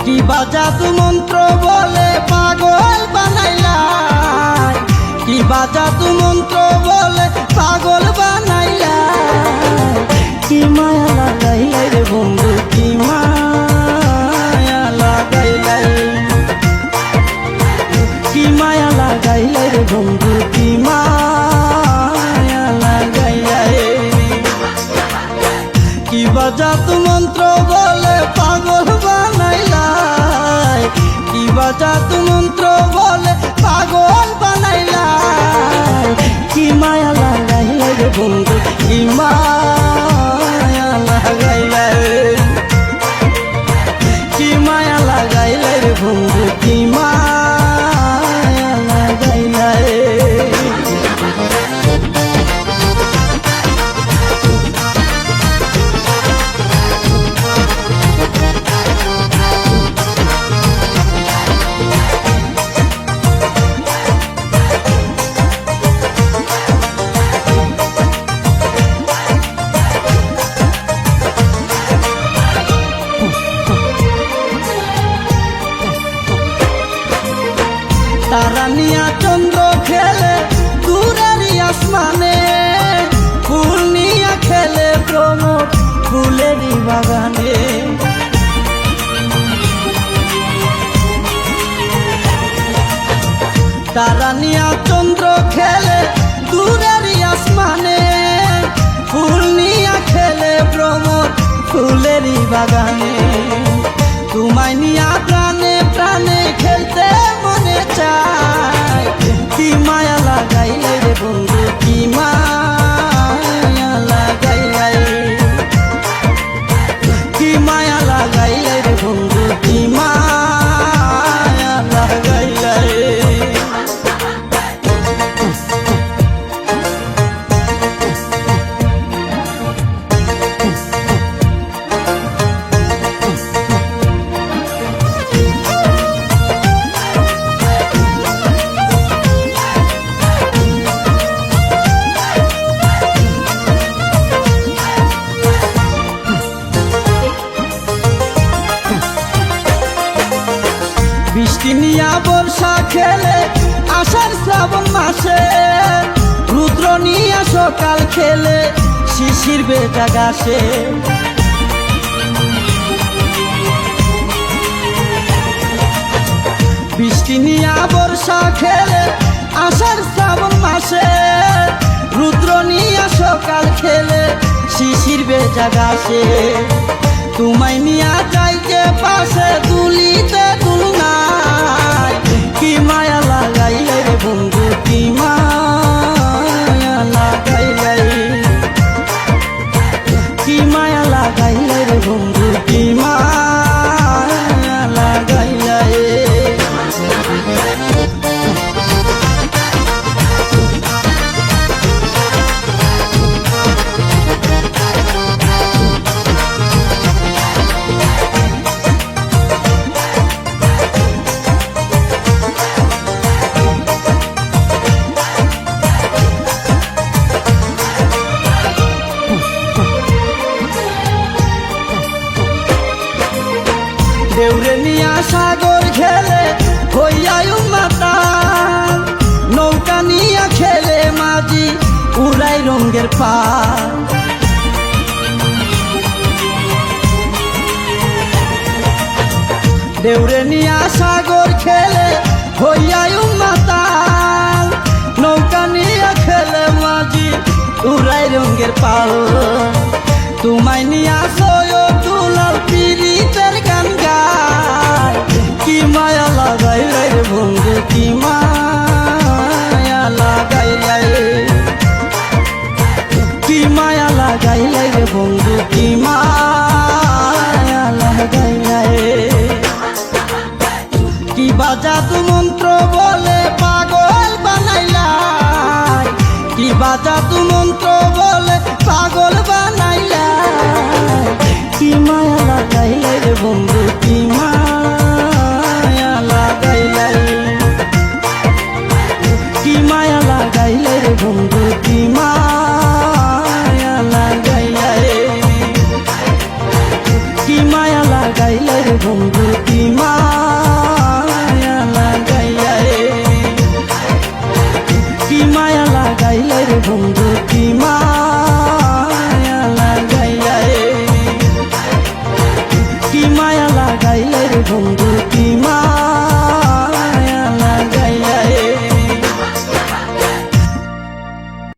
কিবা জাদু মন্ত্র বলে পাগল বানাইলা, কিবা জাদু মন্ত্র বলে পাগল বানাইলা। কি মায়া লাগাইলা রে বন্ধু, কি মায়া লাগাইলা, কি মায়া লাগাইলা রে বন্ধু, কি মায়া লাগাইলা। কিবা জাদু মন্ত্র বলে পাগল বানাইলা, কিবা জাদু মন্ত্র বলে পাগল বানাইলা। কি মায়া লাগাইলা রে বন্ধু, কি মায়া লাগাইলা, কি মায়া লাগাইলা রে বন্ধু, কি মায়া লাগাইলা। তারা নিয়া চন্দ্র খেলে দূরের আসমানে, ফুল নিয়া খেলে প্রমোদ ফুলেরই বাগানে। তারা নিয়া চন্দ্র খেলে দূরের আসমানে, ফুল নিয়া খেলে প্রমোদ ফুলেরই বাগানে। তোমায় নিয়া প্রাণে প্রাণে খেলতে মনে চায়। কি মায়া লাগাইলে রে বন্ধু, কি মায়া লাগাইলে, কি মায়া লাগাইলে রে বন্ধু, কি মায়া লাগাইলে। বৃষ্টি নিয়া বর্ষা খেলে আষাঢ় শ্রাবণ মাসে, রুদ্র নিয়া সকাল খেলে শিশির বেটা গাছে। বৃষ্টি নিয়া বর্ষা খেলে আষাঢ় শ্রাবণ মাসে, রুদ্র নিয়া সকাল খেলে শিশির বেটা গাছে। তোমায় নিয়া যাইতে পাশে দুলিতে দুলনায়। কি মায়া লাগাইলে রে বন্ধু, কি মায়া লাগাইলে, কি মায়া লাগাইলে রে বন্ধু, কি মায়া লাগাইলে। দেউরে নিয়া সাগর খেলে হইয়ায় মাতাল, নৌকা নিয়া খেলে মাঝি উড়াই রঙের পাল। দেউরে নিয়া সাগর খেলে হইয়ায় মাতাল, নৌকা নিয়া খেলে মাঝি উড়াই রঙের পাল। তোমায় নিয়া সয় তুলার পিরিতের গান গায়। কি মায়া লাগাইলে রে বন্ধু, কি মায়া লাগাইলে, কি মায়া লাগাইলে রে বন্ধু, কি মায়া লাগাইলে। কিবা জাদু মন্ত্র বলে পাগল বানাইলা, কিবা জাদু মন্ত্র বলে পাগল বানাইলা। কি মায়া লাগাইলে রে বন্ধু, কি মায়া লাগাইলে, কি মায়া লাগাইলে রে বন্ধু, কি মায়া লাগাইলে, কি মায়া লাগাইলে রে বন্ধু। বন্ধু কি মায়া